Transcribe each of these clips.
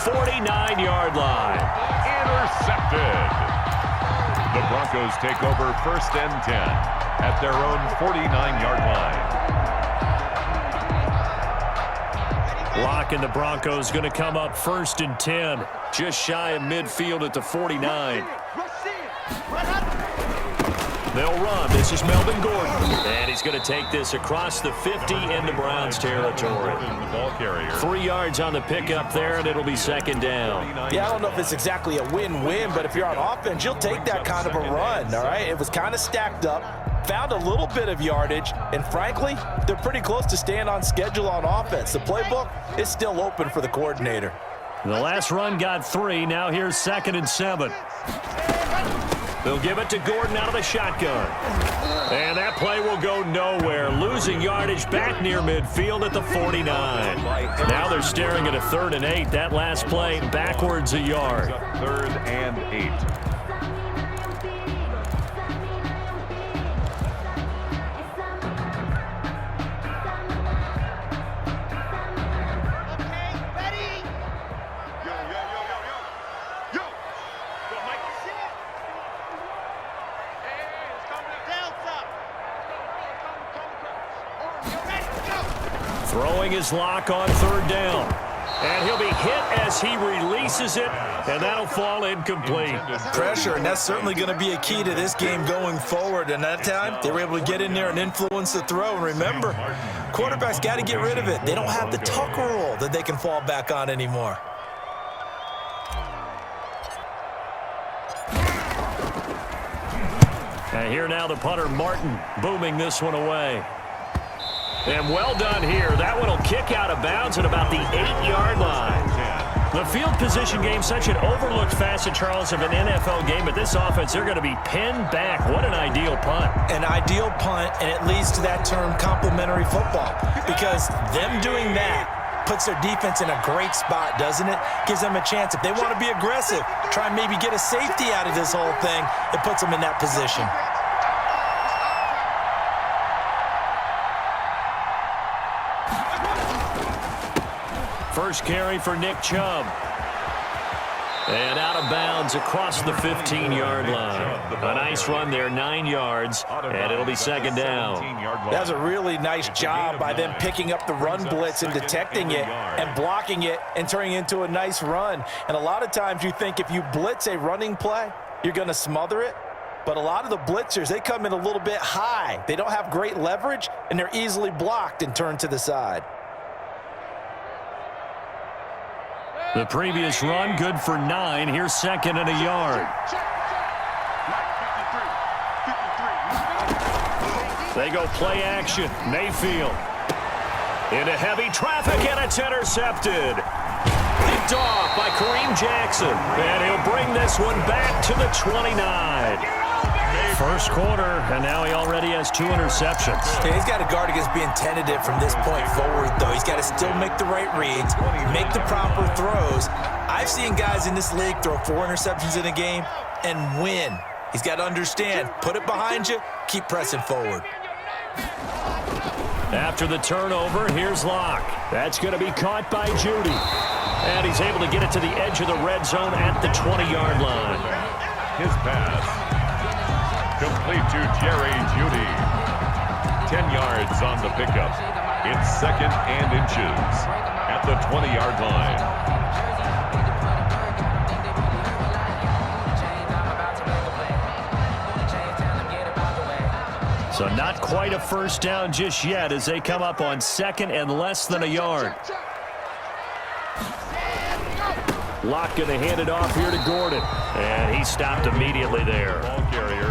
49-yard line. Intercepted. The Broncos take over 1st and 10 at their own 49-yard line. Lock and the Broncos going to come up 1st and 10. Just shy of midfield at the 49. They'll run. This is Melvin Gordon. And he's going to take this across the 50 into Browns territory. 3 yards on the pickup there, and it'll be 2nd down. Yeah, I don't know if it's exactly a win-win, but if you're on offense, you'll take that kind of a run, all right? It was kind of stacked up, found a little bit of yardage, and frankly, they're pretty close to staying on schedule on offense. The playbook is still open for the coordinator. The last run got 3. Now here's 2nd and 7. They'll give it to Gordon out of the shotgun. And that play will go nowhere. Losing yardage back near midfield at the 49. Now they're staring at a 3rd and 8. That last play backwards a yard. 3rd and 8. Throwing his lock on 3rd down. And he'll be hit as he releases it, and that'll fall incomplete. Pressure, and that's certainly going to be a key to this game going forward. And that time, they were able to get in there and influence the throw. And remember, quarterbacks got to get rid of it. They don't have the Tucker rule that they can fall back on anymore. And here now the punter, Martin, booming this one away. And well done here. That one will kick out of bounds at about the 8-yard line. The field position game, such an overlooked facet, Charles, of an NFL game. But this offense, they're going to be pinned back. What an ideal punt. An ideal punt, and it leads to that term complementary football. Because them doing that puts their defense in a great spot, doesn't it? Gives them a chance. If they want to be aggressive, try and maybe get a safety out of this whole thing, it puts them in that position. First carry for Nick Chubb. And out of bounds across the 15-yard line. A nice run there, 9 yards, and it'll be 2nd down. That's a really nice job by them picking up the run blitz and detecting it and blocking it and turning it into a nice run. And a lot of times you think if you blitz a running play, you're going to smother it. But a lot of the blitzers, they come in a little bit high. They don't have great leverage, and they're easily blocked and turned to the side. The previous run, good for 9. Here's 2nd and a yard. They go play action. Mayfield. Into heavy traffic, and it's intercepted. Picked off by Kareem Jackson. And he'll bring this one back to the 29. First quarter, and now he already has 2 interceptions. Yeah, he's got to guard against being tentative from this point forward, though. He's got to still make the right reads, make the proper throws. I've seen guys in this league throw 4 interceptions in a game and win. He's got to understand, put it behind you, keep pressing forward. After the turnover, here's Locke. That's going to be caught by Judy. And he's able to get it to the edge of the red zone at the 20-yard line. His pass complete to Jerry Judy. 10 yards on the pickup. It's 2nd and inches at the 20-yard line. So not quite a first down just yet as they come up on 2nd and less than a yard. Locke going to hand it off here to Gordon. And he stopped immediately there.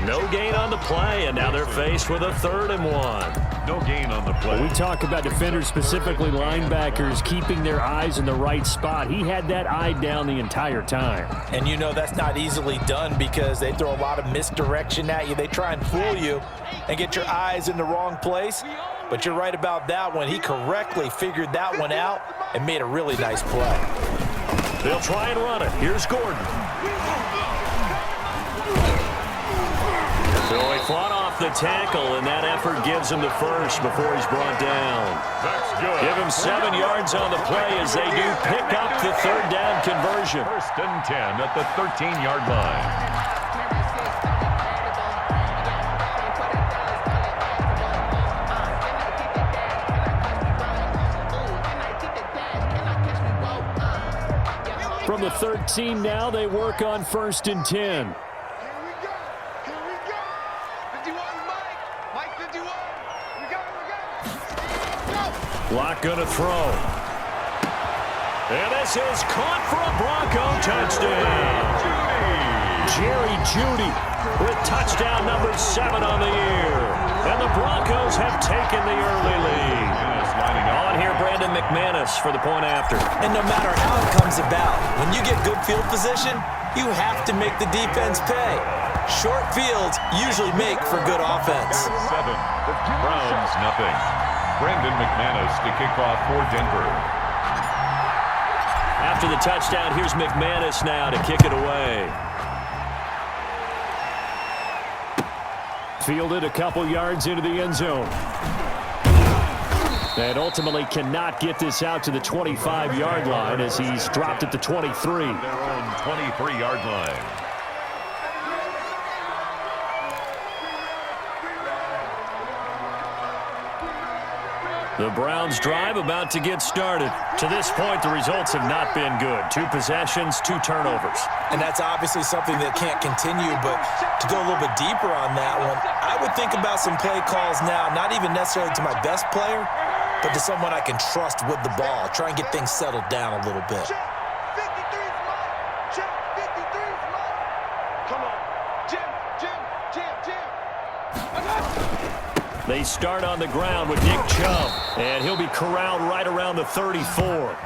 No gain on the play, and now they're faced with a 3rd and 1. No gain on the play. We talk about defenders, specifically linebackers, keeping their eyes in the right spot. He had that eye down the entire time. And you know that's not easily done because they throw a lot of misdirection at you. They try and fool you and get your eyes in the wrong place. But you're right about that one. He correctly figured that one out and made a really nice play. They'll try and run it. Here's Gordon. So he fought off the tackle, and that effort gives him the first before he's brought down. That's good. Give him 7 yards on the play as they do pick up the third down conversion. First and 10 at the 13-yard line. From the 13 now, they work on 1st and 10. Here we go. 51, Mike 51. We go. Lock gonna throw. And this is caught for a Bronco touchdown. Jerry Jeudy with touchdown number 7 on the year. And the Broncos have taken the early lead. On here, Brandon McManus for the point after. And no matter how it comes about, when you get good field position, you have to make the defense pay. Short fields usually make for good offense. 7. Browns, nothing. Brandon McManus to kick off for Denver. After the touchdown, here's McManus now to kick it away. Fielded a couple yards into the end zone. And ultimately cannot get this out to the 25-yard line as he's dropped at the 23. Their own 23-yard line. The Browns drive about to get started. To this point, the results have not been good. 2 possessions, 2 turnovers. And that's obviously something that can't continue, but to go a little bit deeper on that one, I would think about some play calls now, not even necessarily to my best player, but to someone I can trust with the ball. Try and get things settled down a little bit. Check 53's Mike. Check 53's Mike. Come on. Jim. They start on the ground with Nick Chubb, and he'll be corralled right around the 34.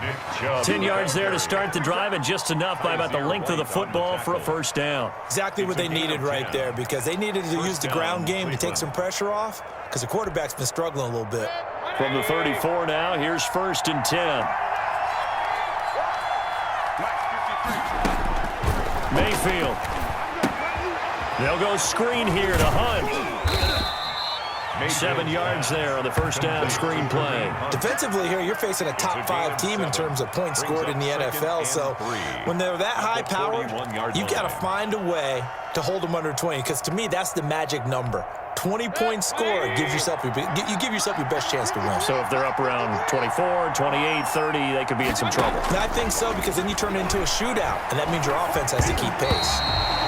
10 yards there to start the drive, and just enough by about the length of the football for a first down. Exactly what they needed right there, because they needed to use the ground game to take some pressure off, because the quarterback's been struggling a little bit. From the 34 now, here's 1st and 10. Mayfield. They'll go screen here to Hunt. 7 yards there on the first down screen play. Defensively here, you're facing a top 5 team in terms of points scored in the NFL. So when they're that high-powered, you've got to find a way to hold them under 20, because to me, that's the magic number. 20-point score gives yourself you give yourself your best chance to win. So if they're up around 24, 28, 30, they could be in some trouble. I think so, because then you turn it into a shootout, and that means your offense has to keep pace.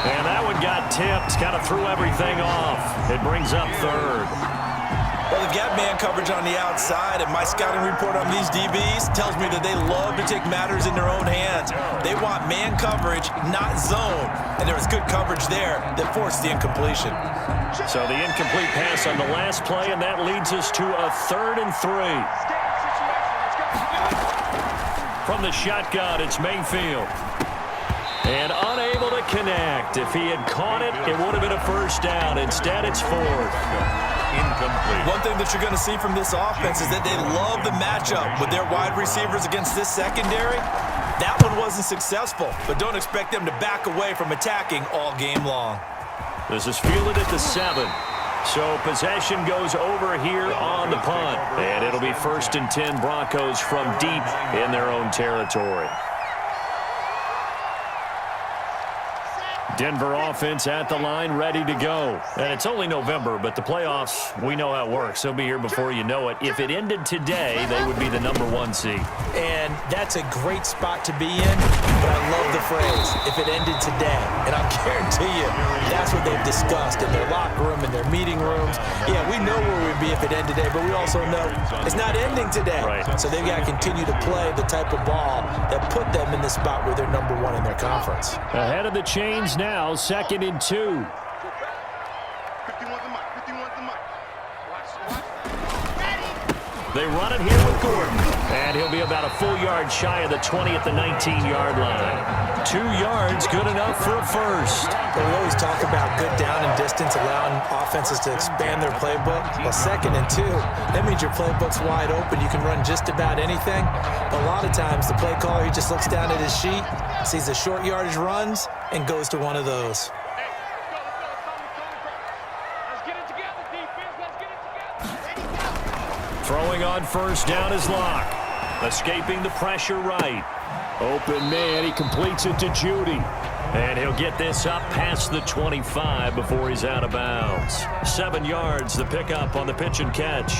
And that one got tipped, kind of threw everything off. It brings up 3rd. Well, they've got man coverage on the outside, and my scouting report on these DBs tells me that they love to take matters in their own hands. They want man coverage, not zone, and there was good coverage there that forced the incompletion. So the incomplete pass on the last play, and that leads us to a 3rd and 3. From the shotgun, it's Mayfield. And unable to connect. If he had caught it, it would have been a first down. Instead, it's 4th. Incomplete. One thing that you're going to see from this offense is that they love the matchup with their wide receivers against this secondary. That one wasn't successful, but don't expect them to back away from attacking all game long. This is fielded at the 7. So possession goes over here on the punt. And it'll be 1st and 10 Broncos from deep in their own territory. Denver offense at the line, ready to go. And it's only November, but the playoffs, we know how it works. They'll be here before you know it. If it ended today, they would be the #1 seed. And that's a great spot to be in, but I love the phrase, if it ended today. And I'll guarantee you, that's what they've discussed in their locker room, in their meeting rooms. Yeah, we know where we'd be if it ended today, but we also know it's not ending today. Right. So they've got to continue to play the type of ball that put them in the spot where they're #1 in their conference. Ahead of the chains now, 2nd and 2. 51's the mic. 51's the mic. Watch. They run it here with Gordon. And he'll be about a full yard shy of the 20 at the 19-yard line. 2 yards, good enough for a first. Well, we always talk about good down and distance, allowing offenses to expand their playbook. Well, 2nd and 2, that means your playbook's wide open. You can run just about anything. But a lot of times, the play caller, he just looks down at his sheet, sees the short yardage runs, and goes to one of those. Let's get it together. Throwing on first down is Locke. Escaping the pressure right. Open man, he completes it to Judy. And he'll get this up past the 25 before he's out of bounds. 7 yards, the pickup on the pitch and catch.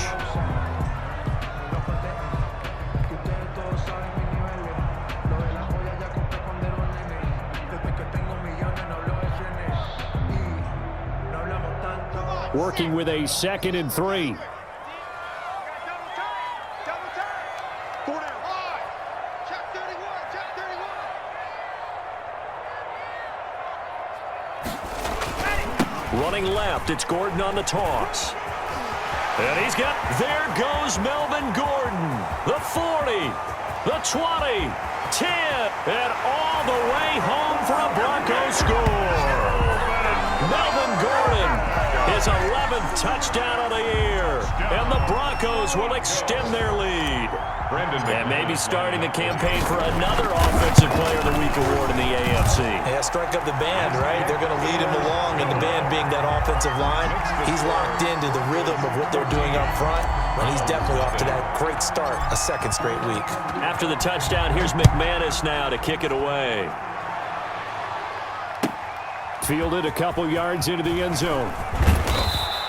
Working with a 2nd and 3. Running left, it's Gordon on the toss. And he's got, there goes Melvin Gordon. The 40, the 20, 10, and all the way home for a Broncos score. Melvin Gordon, his 11th touchdown of the year. And the Broncos will extend their lead. And maybe starting the campaign for another Offensive Player of the Week award in the AFC. Yeah, strike up the band, right? They're going to lead him along, and the band being that offensive line, he's locked into the rhythm of what they're doing up front, and he's definitely off to that great start, a 2nd straight week. After the touchdown, here's McManus now to kick it away. Fielded a couple yards into the end zone.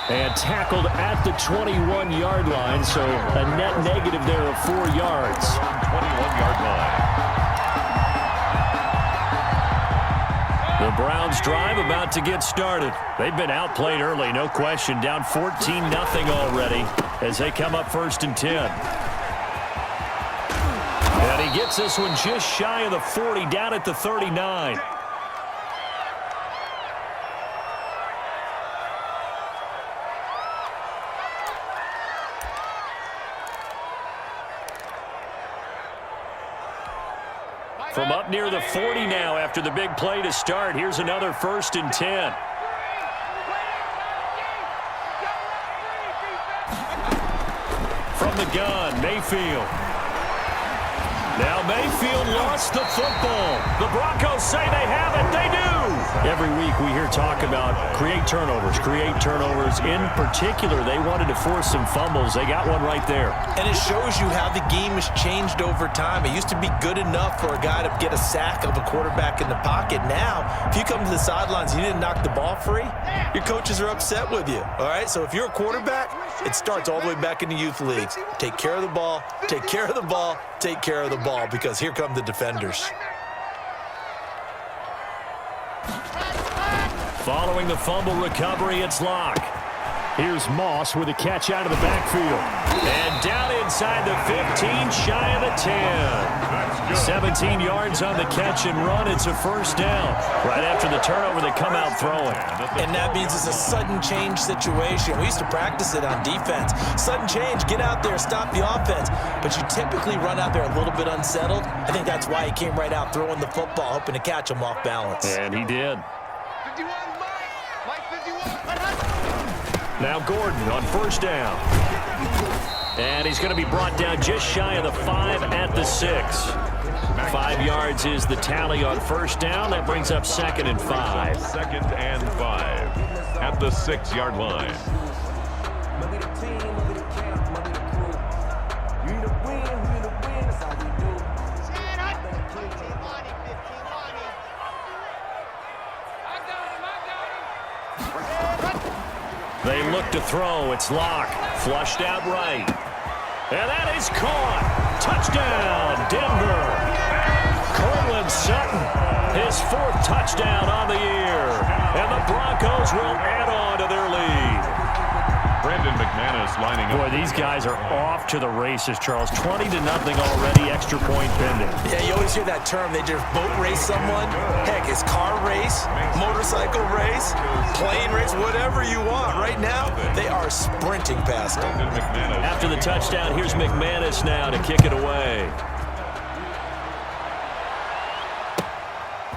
And tackled at the 21-yard line, so a net negative there of 4 yards. 21-yard line. The Browns drive about to get started. They've been outplayed early, no question. Down 14-0 already as they come up 1st and 10. And he gets this one just shy of the 40, down at the 39. From up near the 40 now after the big play to start. Here's another 1st and 10. From the gun, Mayfield. Now Mayfield lost the football. The Broncos say they have it. They do. Every week we hear talk about create turnovers. In particular, they wanted to force some fumbles. They got one right there. And it shows you how the game has changed over time. It used to be good enough for a guy to get a sack of a quarterback in the pocket. Now, if you come to the sidelines and you didn't knock the ball free, your coaches are upset with you. All right? So if you're a quarterback, it starts all the way back in the youth leagues. Take care of the ball, take care of the ball, take care of the ball, because here come the defenders. Following the fumble recovery, it's Locke. Here's Moss with a catch out of the backfield. And down inside the 15, shy of the 10. 17 yards on the catch and run. It's a 1st down. Right after the turnover, they come out throwing. And that means it's a sudden change situation. We used to practice it on defense. Sudden change, get out there, stop the offense. But you typically run out there a little bit unsettled. I think that's why he came right out throwing the football, hoping to catch him off balance. And he did. 51, Mike 51. Now Gordon on 1st down. And he's going to be brought down just shy of the 5 at the 6. 5 yards is the tally on 1st down. That brings up 2nd and 5. 2nd and 5 at the 6-yard line. They look to throw. It's Locke. Flushed out right. And that is caught. Touchdown, Denver. Cortland Sutton, his 4th touchdown on the year. And the Broncos will add on to their lead. Brandon McManus lining up. Boy, these guys are off to the races, Charles. 20-0 already, extra point pending. Yeah, you always hear that term. They just boat race someone. Heck, it's car race, motorcycle race, plane race, whatever you want. Right now, they are sprinting past them. After the touchdown, here's McManus now to kick it away.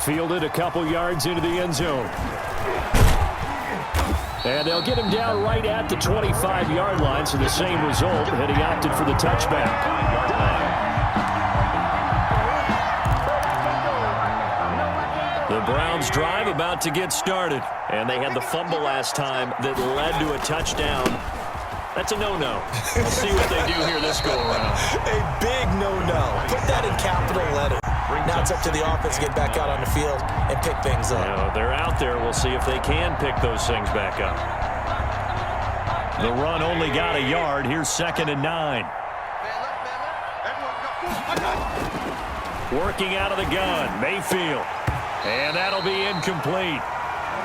Fielded a couple yards into the end zone. And they'll get him down right at the 25-yard line, so the same result, and he opted for the touchback. The Browns drive about to get started, and they had the fumble last time that led to a touchdown. That's a no-no. Let's see what they do here this go-around. A big no-no. Put that in capital letters. Now it's up to the offense to get back out on the field and pick things up. They're out there. We'll see if they can pick those things back up. The run only got a yard. Here's 2nd and 9. Working out of the gun, Mayfield. And that'll be incomplete.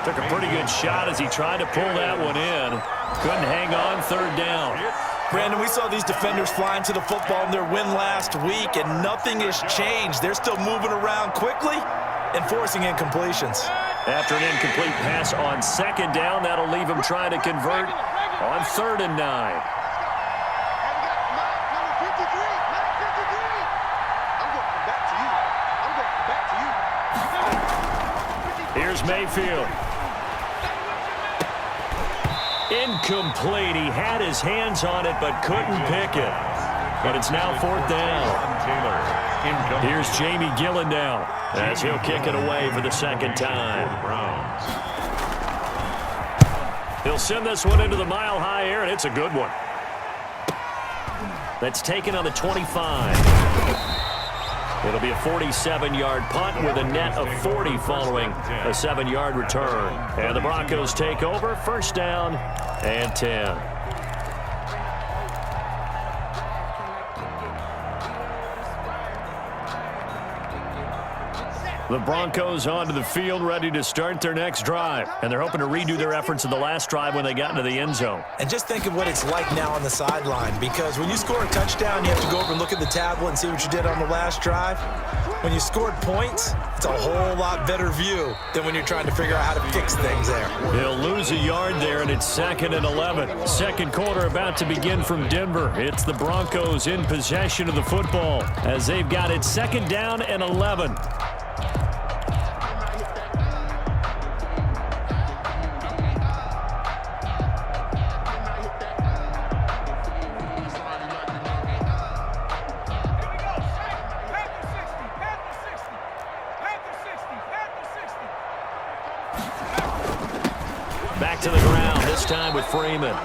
Took a pretty good shot as he tried to pull that one in. Couldn't hang on 3rd down. Brandon, we saw these defenders flying to the football in their win last week, and nothing has changed. They're still moving around quickly and forcing incompletions. After an incomplete pass on 2nd down, that'll leave him trying to convert on 3rd and 9. Here's Mayfield. Incomplete. He had his hands on it but couldn't pick it. But it's now 4th down. Here's Jamie Gillen now as he'll kick it away for the 2nd time. He'll send this one into the mile-high air, and it's a good one. That's taken on the 25. It'll be a 47-yard punt with a net of 40 following a 7-yard return. And the Broncos take over, 1st down and 10. The Broncos onto the field, ready to start their next drive. And they're hoping to redo their efforts in the last drive when they got into the end zone. And just think of what it's like now on the sideline, because when you score a touchdown, you have to go over and look at the tablet and see what you did on the last drive. When you scored points, it's a whole lot better view than when you're trying to figure out how to fix things there. He'll lose a yard there, and it's 2nd and 11. 2nd quarter about to begin from Denver. It's the Broncos in possession of the football as they've got it 2nd down and 11. Back to the ground, this time with Freeman.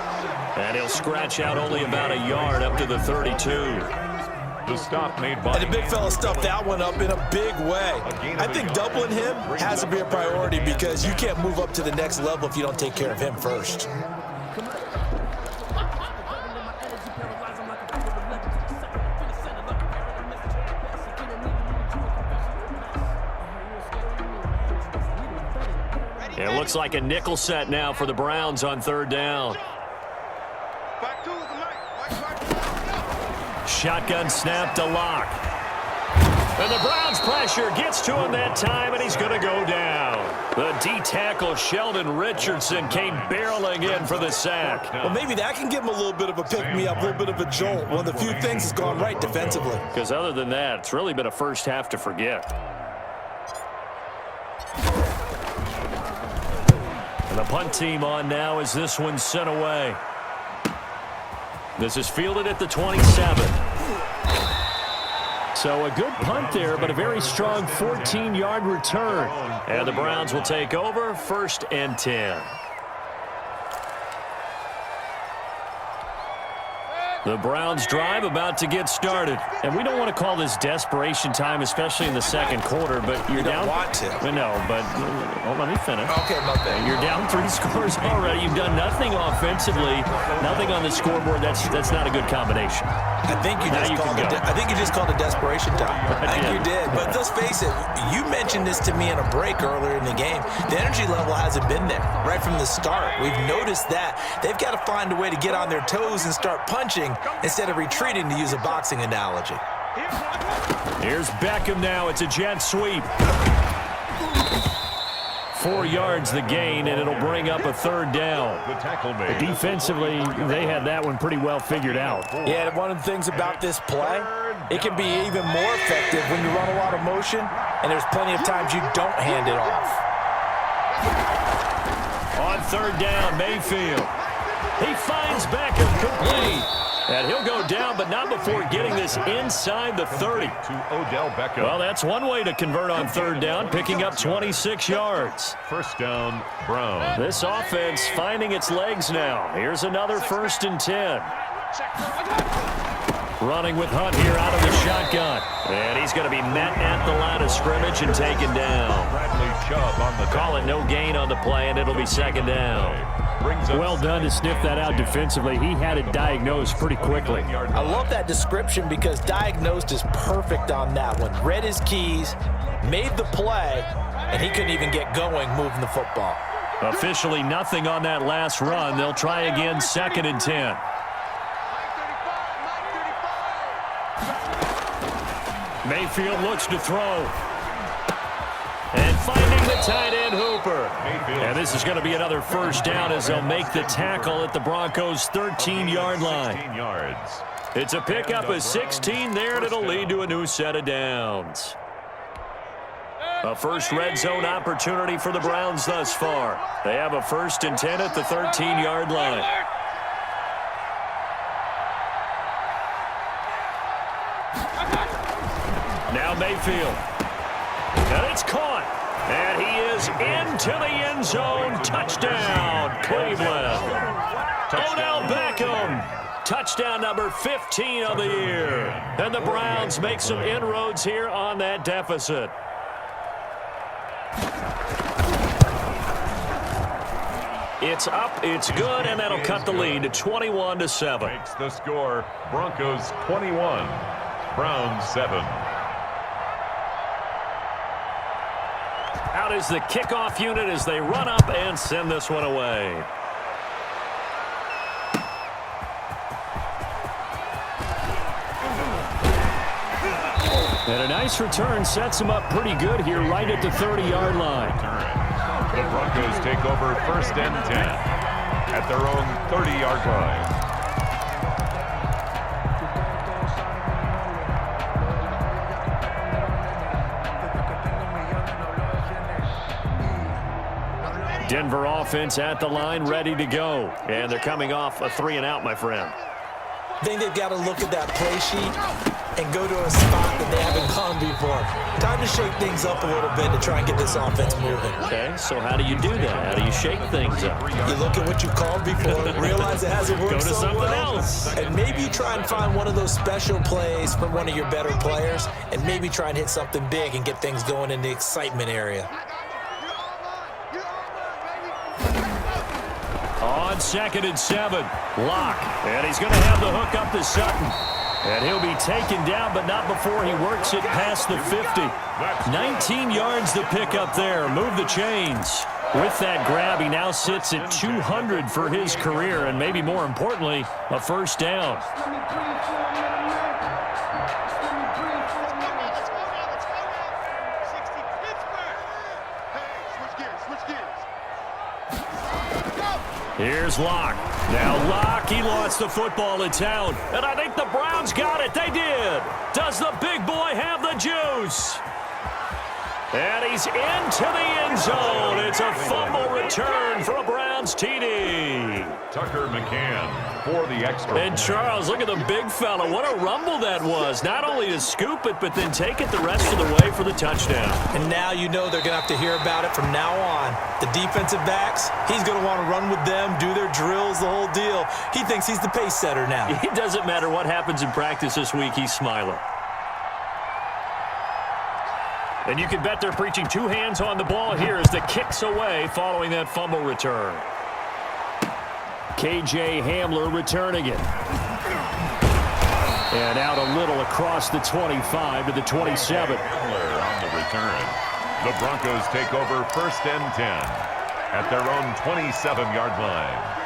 And he'll scratch out only about a yard up to the 32. The stop made by... And the big fella stuffed that one up in a big way. I think doubling him has to be a priority because you can't move up to the next level if you don't take care of him first. It looks like a nickel set now for the Browns on 3rd down. Shotgun snap to Locke. And the Browns pressure gets to him that time, and he's going to go down. The D-tackle Sheldon Richardson came barreling in for the sack. Well, maybe that can give him a little bit of a pick-me-up, a little bit of a jolt. One of the few things that's gone right defensively. Because other than that, it's really been a first half to forget. And the punt team on now as this one's sent away. This is fielded at the 27. So a good punt there, but a very strong 14-yard return. And the Browns will take over, 1st and 10. The Browns drive about to get started. And we don't want to call this desperation time, especially in the 2nd quarter, but you're down. You don't want to. No, but let me finish. Okay, my bad. You're down 3 scores already. You've done nothing offensively, nothing on the scoreboard. That's not a good combination. I think you just called it desperation time. I think you did. But let's face it, you mentioned this to me in a break earlier in the game. The energy level hasn't been there right from the start. We've noticed that. They've got to find a way to get on their toes and start punching instead of retreating, to use a boxing analogy. Here's Beckham now. It's a jet sweep. 4 yards the gain, and it'll bring up a 3rd down. Defensively, they had that one pretty well figured out. Yeah, and one of the things about this play, it can be even more effective when you run a lot of motion, and there's plenty of times you don't hand it off. On 3rd down, Mayfield. He finds Beckham complete. And he'll go down, but not before getting this inside the 30. To Odell Beckham. Well, that's one way to convert on third down, picking up 26 yards. First down, Brown. This offense finding its legs now. Here's another 1st and 10. Running with Hunt here out of the shotgun. And he's going to be met at the line of scrimmage and taken down. Bradley Chubb on the Call it no gain on the play, and it'll be 2nd down. Well done to sniff that out defensively. He had it diagnosed pretty quickly. I love that description because diagnosed is perfect on that one. Read his keys, made the play, and he couldn't even get going moving the football. Officially nothing on that last run. They'll try again, 2nd and 10. Mayfield looks to throw. And finding the tight end Hooper. And this is going to be another 1st down as they'll make the tackle at the Broncos' 13-yard line. 16 yards. It's a pickup of 16 there, and it'll lead to a new set of downs. A first red zone opportunity for the Browns thus far. They have a 1st and 10 at the 13-yard line. Now Mayfield. And it's caught. And he is into the end zone. Touchdown, Cleveland. Odell Beckham. Touchdown number 15 of the year. And the Browns make some inroads here on that deficit. It's up, it's good, and that'll cut the lead to 21-7. Makes the score. Broncos 21, Browns 7. Out is the kickoff unit as they run up and send this one away. And a nice return sets him up pretty good here right at the 30-yard line. The Broncos take over 1st and 10 at their own 30-yard line. Denver offense at the line, ready to go. And they're coming off a 3-and-out, my friend. I think they've got to look at that play sheet and go to a spot that they haven't gone before. Time to shake things up a little bit to try and get this offense moving. Okay, so how do you do that? How do you shake things up? You look at what you called before, realize it hasn't worked Go to so something well, else. and maybe you try and find one of those special plays from one of your better players, and maybe try and hit something big and get things going in the excitement area. On 2nd and 7, Locke. And he's going to have the hook up to Sutton. And he'll be taken down, but not before he works it past the 50. 19 yards to pick up there. Move the chains. With that grab, he now sits at 200 for his career, and maybe more importantly, a 1st down. Here's Locke. Now Locke, he lost the football in town. And I think the Browns got it. They did. Does the big boy have the juice? And he's into the end zone. It's a fumble return for a Browns TD. Tucker McCann for the extra. And Charles, look at the big fella. What a rumble that was. Not only to scoop it, but then take it the rest of the way for the touchdown. And now you know they're going to have to hear about it from now on. The defensive backs, he's going to want to run with them, do their drills, the whole deal. He thinks he's the pace setter now. It doesn't matter what happens in practice this week, he's smiling. And you can bet they're preaching 2 hands on the ball here as the kick's away following that fumble return. KJ Hamler returning it. And out a little across the 25 to the 27. Hamler on the return. The Broncos take over 1st and 10 at their own 27-yard line.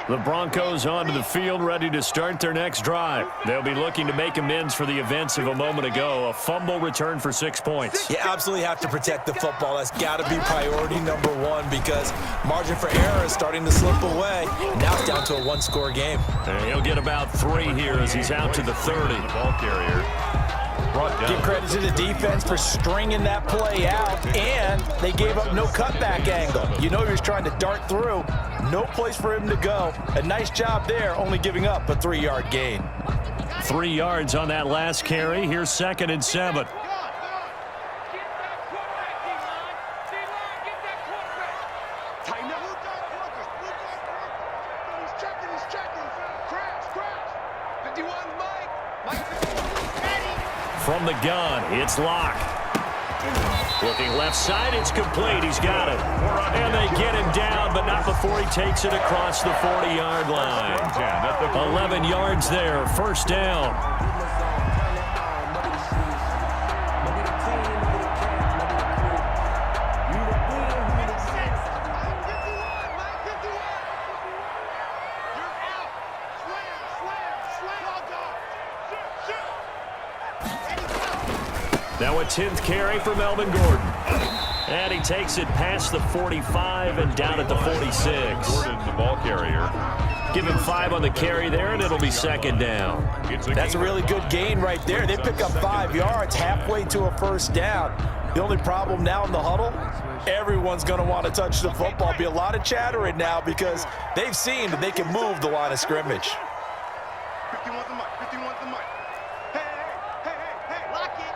The Broncos onto the field, ready to start their next drive. They'll be looking to make amends for the events of a moment ago. A fumble return for 6 points. You absolutely have to protect the football. That's got to be priority number 1 because margin for error is starting to slip away. Now it's down to a 1-score game. And he'll get about 3 here as he's out to the 30. Ball carrier. brought down. Give credit to the defense for stringing that play out, and they gave up no cutback angle. You know he was trying to dart through. No place for him to go. A nice job there, only giving up a 3-yard gain. 3 yards on that last carry. Here's 2nd and 7. From the gun, it's Locke. Looking left side, it's complete. He's got it. And they get him down, but not before he takes it across the 40-yard line. 11 yards there, 1st down. Now a 10th carry for Melvin Gordon. And he takes it past the 45 and down at the 46. Gordon, the ball carrier. Give him 5 on the carry there, and it'll be 2nd down. That's a really good gain right there. They pick up 5 yards halfway to a 1st down. The only problem now in the huddle, everyone's going to want to touch the football. Be a lot of chattering now because they've seen that they can move the line of scrimmage. 51 the mic, 51 the mic. Hey, lock it.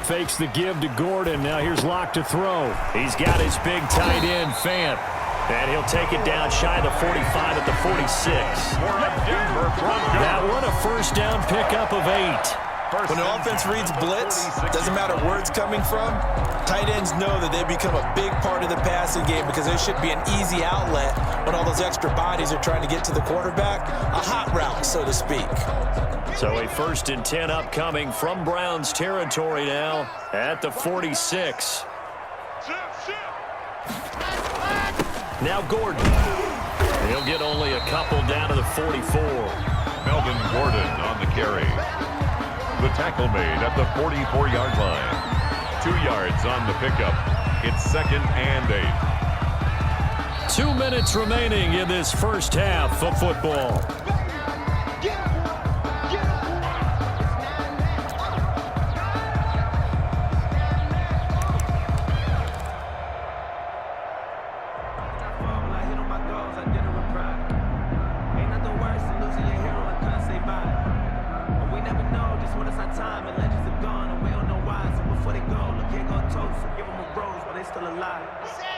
Fakes the give to Gordon. Now here's Locke to throw. He's got his big tight end, Fant. And he'll take it down shy of the 45 at the 46. That one a 1st down pickup of 8. When an offense reads blitz, doesn't matter where it's coming from, tight ends know that they become a big part of the passing game because there should be an easy outlet when all those extra bodies are trying to get to the quarterback. A hot route, so to speak. So a 1st and 10 upcoming from Browns territory now at the 46. Now Gordon. He'll get only a couple down to the 44. Melvin Gordon on the carry. The tackle made at the 44-yard line. 2 yards on the pickup. It's 2nd and 8. 2 minutes remaining in this 1st half of football.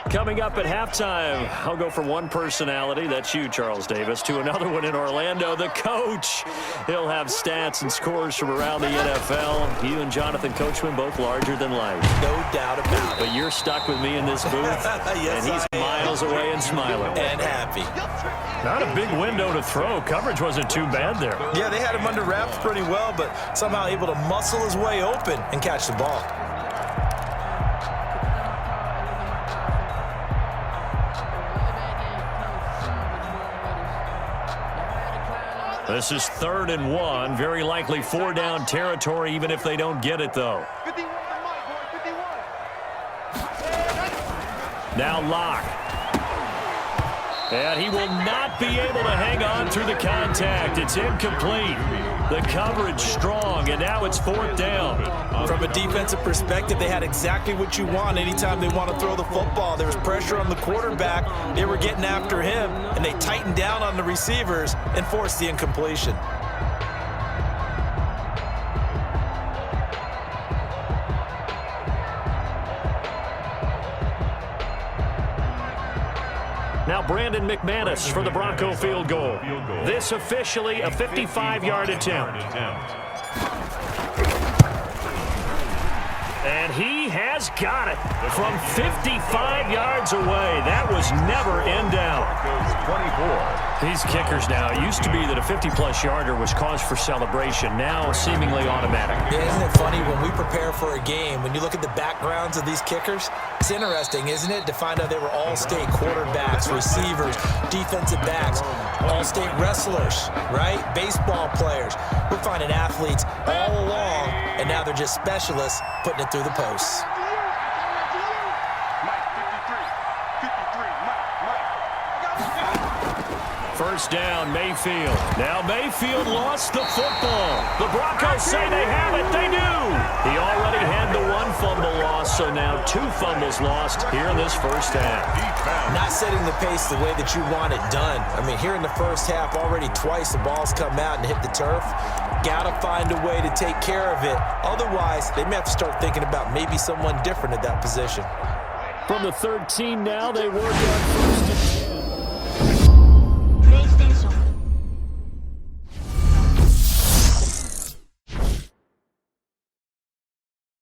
Coming up at halftime, I'll go from one personality, that's you, Charles Davis, to another one in Orlando, the coach. He'll have stats and scores from around the NFL. You and Jonathan Coachman, both larger than life. No doubt about it. But you're stuck with me in this booth, Yes, and he's miles away and smiling. And happy. Not a big window to throw. Coverage wasn't too bad there. Yeah, they had him under wraps pretty well, but somehow able to muscle his way open and catch the ball. This is 3rd and 1. Very likely 4-down territory, even if they don't get it, though. 51 the mic, boy, 51. Now Locke. And he will not be able to hang on through the contact. It's incomplete. The coverage strong, and now it's 4th down. From a defensive perspective, they had exactly what you want anytime they want to throw the football. There was pressure on the quarterback. They were getting after him, and they tightened down on the receivers and forced the incompletion. Now Brandon McManus for the Bronco field goal. This officially a 55-yard attempt. And he has got it from 55 yards away. That was never in doubt. 24. These kickers now, it used to be that a 50-plus yarder was cause for celebration. Now seemingly automatic. Yeah, isn't it funny when we prepare for a game, when you look at the backgrounds of these kickers, it's interesting, isn't it, to find out they were all-state quarterbacks, receivers, defensive backs, all-state wrestlers, right? Baseball players. We're finding athletes all along, and now they're just specialists putting it through the posts. First down, Mayfield. Now Mayfield lost the football. The Broncos say they have it. They do. He already had the one fumble loss, so now 2 fumbles lost here in this first half. Not setting the pace the way that you want it done. I mean, here in the first half, already twice the ball's come out and hit the turf. Got to find a way to take care of it. Otherwise, they may have to start thinking about maybe someone different at that position. From the 13 now, they work on 1st and 10.